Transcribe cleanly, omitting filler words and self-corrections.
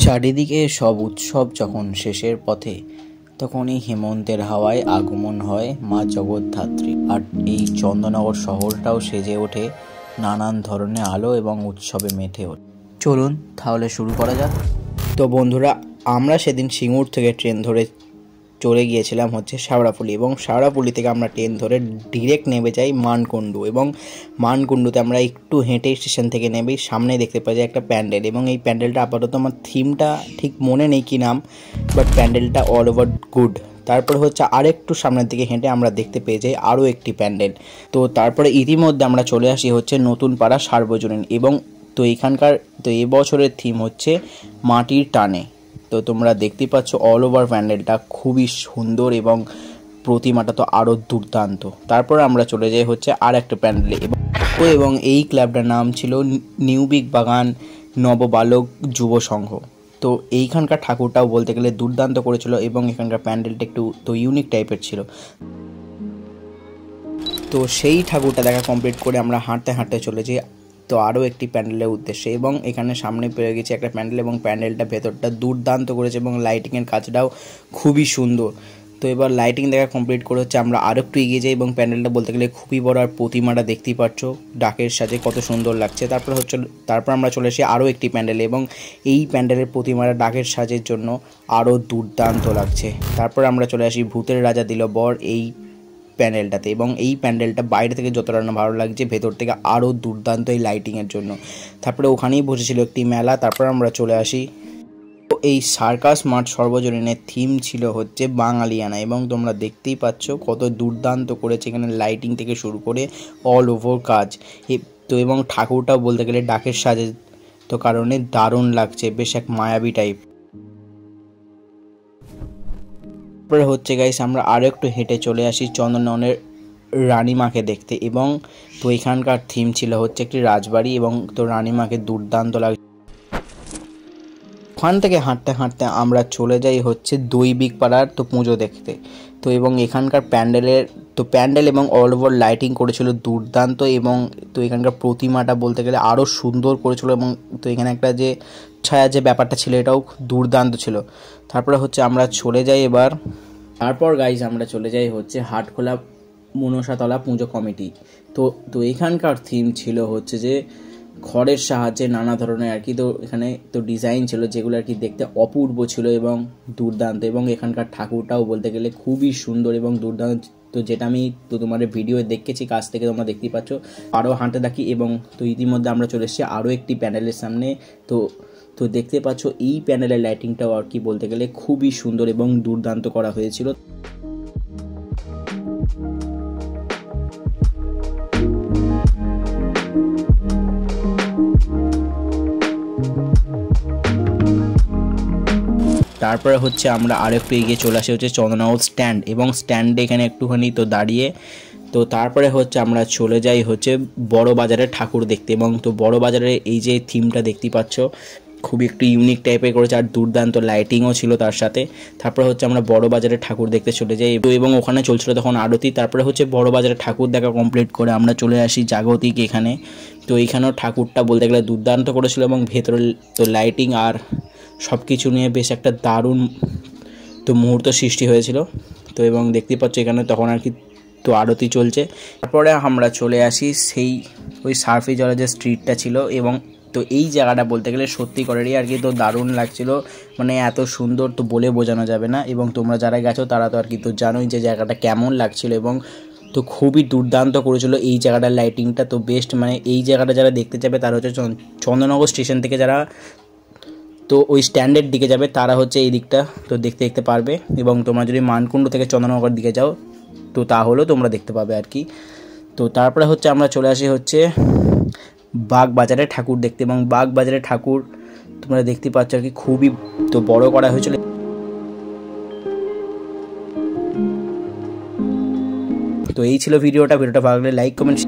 চারিদিকে সব উৎসব যখন শেষের পথে, তখনই হেমন্তের হাওয়ায় আগমন হয় মা জগদ্ধাত্রী। আর এই চন্দননগর শহরটাও সেজে ওঠে নানান ধরনের আলো এবং উৎসবে মেতে ওঠে। চলুন তাহলে শুরু করা যাক। তো বন্ধুরা, আমরা সেদিন সিঙ্গুর থেকে ট্রেন ধরে চলে গিয়েছিলাম হচ্ছে শেওড়াফুলি, এবং শেওড়াফুলি থেকে আমরা ট্রেন ধরে ডিরেক্ট নেমে যাই মানকুণ্ডু। এবং মানকুণ্ডুতে আমরা একটু হেঁটে স্টেশন থেকে নেমেই সামনে দেখতে পাই যে একটা প্যান্ডেল, এবং এই প্যান্ডেলটা আপাতত আমার থিমটা ঠিক মনে নেই কি নাম, বাট প্যান্ডেলটা অল ওভার গুড। তারপরে হচ্ছে আরেকটু সামনের দিকে হেঁটে আমরা দেখতে পেয়ে যাই আরও একটি প্যান্ডেল। তো তারপরে ইতিমধ্যে আমরা চলে আসি হচ্ছে নতুন পাড়া সার্বজনীন, এবং তো এখানকার তো এবছরের থিম হচ্ছে মাটির টানে। তো তোমরা দেখতে পাচ্ছ অল ওভার প্যান্ডেলটা খুবই সুন্দর এবং প্রতিমাটা তো আরও দুর্দান্ত। তারপর আমরা চলে যাই হচ্ছে আর একটা প্যান্ডেলে, এবং এই ক্লাবটার নাম ছিল নিউবিক বাগান নববালক যুব সংঘ। তো এইখানকার ঠাকুরটাও বলতে গেলে দুর্দান্ত করেছিল, এবং এখানকার প্যান্ডেলটা একটু তো ইউনিক টাইপের ছিল। তো সেই ঠাকুরটা দেখা কমপ্লিট করে আমরা হাঁটতে হাঁটতে চলে যাই তো আরও একটি প্যান্ডেলের উদ্দেশ্যে, এবং এখানে সামনে পেয়ে গেছে একটা প্যান্ডেল, এবং প্যান্ডেলটা ভেতরটা দুর্দান্ত করেছে এবং লাইটিংয়ের কাজটাও খুবই সুন্দর। তো এবার লাইটিং দেখা কমপ্লিট করে হচ্ছে আমরা আরও একটু এগিয়ে যাই, এবং প্যান্ডেলটা বলতে গেলে খুবই বড়, আর প্রতিমাটা দেখতেই পাচ্ছ ডাকের সাজে কত সুন্দর লাগছে। তারপর আমরা চলে আসি আরও একটি প্যান্ডেলে, এবং এই প্যান্ডেলের প্রতিমাটা ডাকের সাজের জন্য আরও দুর্দান্ত লাগছে। তারপর আমরা চলে আসি ভূতের রাজা দিল বর এই প্যান্ডেলটাতে, এবং এই প্যান্ডেলটা বাইরে থেকে যতটা না ভালো লাগছে, ভেতর থেকে আরও দুর্দান্ত এই লাইটিংয়ের জন্য। তারপরে ওখানেই বসেছিল একটি মেলা। তারপর আমরা চলে আসি তো এই সার্কাস মাঠ সর্বজনীনের থিম ছিল হচ্ছে বাঙালিয়ানা, এবং তোমরা দেখতেই পাচ্ছ কত দুর্দান্ত করেছে এখানে লাইটিং থেকে শুরু করে অল ওভার কাজ। তো এবং ঠাকুরটাও বলতে গেলে ডাকের সাজে তো কারণে দারুণ লাগছে, বেশ এক মায়াবী টাইপ। তারপরে হচ্ছে গাইস আমরা আরও একটু হেঁটে চলে আসি চন্দননগরের রানীমাকে দেখতে, এবং তো এখানকার থিম ছিল হচ্ছে একটি রাজবাড়ি, এবং তো রানীমাকে দুর্দান্ত লাগছে। ওখান থেকে হাঁটতে হাঁটতে আমরা চলে যাই হচ্ছে দৈবিক পাড়ার তো পুজো দেখতে। তো এবং এখানকার প্যান্ডেল এবং অল ওভার লাইটিং করেছিল দুর্দান্ত, এবং তো এখানকার প্রতিমাটা বলতে গেলে আরও সুন্দর করেছিল, এবং তো এখানে একটা যে ছায়া যে ব্যাপারটা ছিল এটাও দুর্দান্ত ছিল। তারপরে হচ্ছে আমরা চলে যাই তারপর গাইজ আমরা চলে যাই হচ্ছে হাটখোলা মনসাতলা পুজো কমিটি। তো এখানকার থিম ছিল হচ্ছে যে খড়ের সাহায্যে নানা ধরনের আর কি, তো এখানে তো ডিজাইন ছিল যেগুলো আর কি দেখতে অপূর্ব ছিল এবং দুর্দান্ত, এবং এখানকার ঠাকুরটাও বলতে গেলে খুবই সুন্দর এবং দুর্দান্ত। তো যেটা আমি তো তোমাদের ভিডিও দেখেছি কাছ থেকে, তোমরা দেখতেই পাচ্ছ। আরও হাঁটতে থাকি, এবং তো ইতিমধ্যে আমরা চলে এসেছি আরও একটি প্যান্ডেলের সামনে। তো দেখতে পাচ্ছ এই প্যান্ডেলের লাইটিংটাও আর কি বলতে গেলে খুবই সুন্দর এবং দুর্দান্ত করা হয়েছিল। তারপরে হচ্ছে আমরা আরেকটু এগিয়ে চলে আসি হচ্ছে চন্দননগর স্ট্যান্ড, এবং স্ট্যান্ডে এখানে একটুখানি তো দাঁড়িয়ে তো তারপরে হচ্ছে আমরা চলে যাই হচ্ছে বড় বাজারের ঠাকুর দেখতে, এবং তো বড় বাজারে এই যে থিমটা দেখতে পাচ্ছ খুবই একটু ইউনিক টাইপের করেছে, আর দুর্দান্ত লাইটিংও ছিল তার সাথে। তারপরে হচ্ছে আমরা বড় বাজারের ঠাকুর দেখতে চলে যাই, এবং ওখানে চলছিল তখন আরতি। তারপরে হচ্ছে বড় বাজারের ঠাকুর দেখা কমপ্লিট করে আমরা চলে আসি জাগতিক এখানে। তো এইখানেও ঠাকুরটা বলতে গেলে দুর্দান্ত করেছিল, এবং ভেতরে তো লাইটিং আর সব কিছু নিয়ে বেশ একটা দারুণ তো মুহূর্ত সৃষ্টি হয়েছিল। তো এবং দেখতে পাচ্ছ এখানে তখন আর কি তো আরতি চলছে। তারপরে আমরা চলে আসি সেই ওই সার্ফি জলের যে স্ট্রিটটা ছিল, এবং তো এই জায়গাটা বলতে গেলে সত্যি করেরই আর কি তো দারুণ লাগছিল, মানে এত সুন্দর তো বলে বোঝানো যাবে না। এবং তোমরা যারা গেছো তারা তো আর কি তো জানোই যে জায়গাটা কেমন লাগছিল, এবং তো খুবই দুর্দান্ত করেছিল এই জায়গাটার লাইটিংটা তো বেস্ট। মানে এই জায়গাটা যারা দেখতে যাবে তারা হচ্ছে চন্দননগর স্টেশন থেকে যারা তো ওই স্ট্যান্ডের দিকে যাবে তারা হচ্ছে এই দিকটা তো দেখতে পারবে, এবং তোমরা যদি মানকুণ্ডু থেকে চন্দননগর দিকে যাও তো তাহলেও তোমরা দেখতে পাবে আর কি। তো তারপরে হচ্ছে আমরা চলে আসি হচ্ছে বাগবাজারের ঠাকুর দেখতে, এবং বাগবাজারের ঠাকুর তোমরা দেখতে পাচ্ছ আর কি খুবই তো বড় করা হয়েছিল। তো এই ছিল ভিডিওটা ভালো লাগলে লাইক কমেন্ট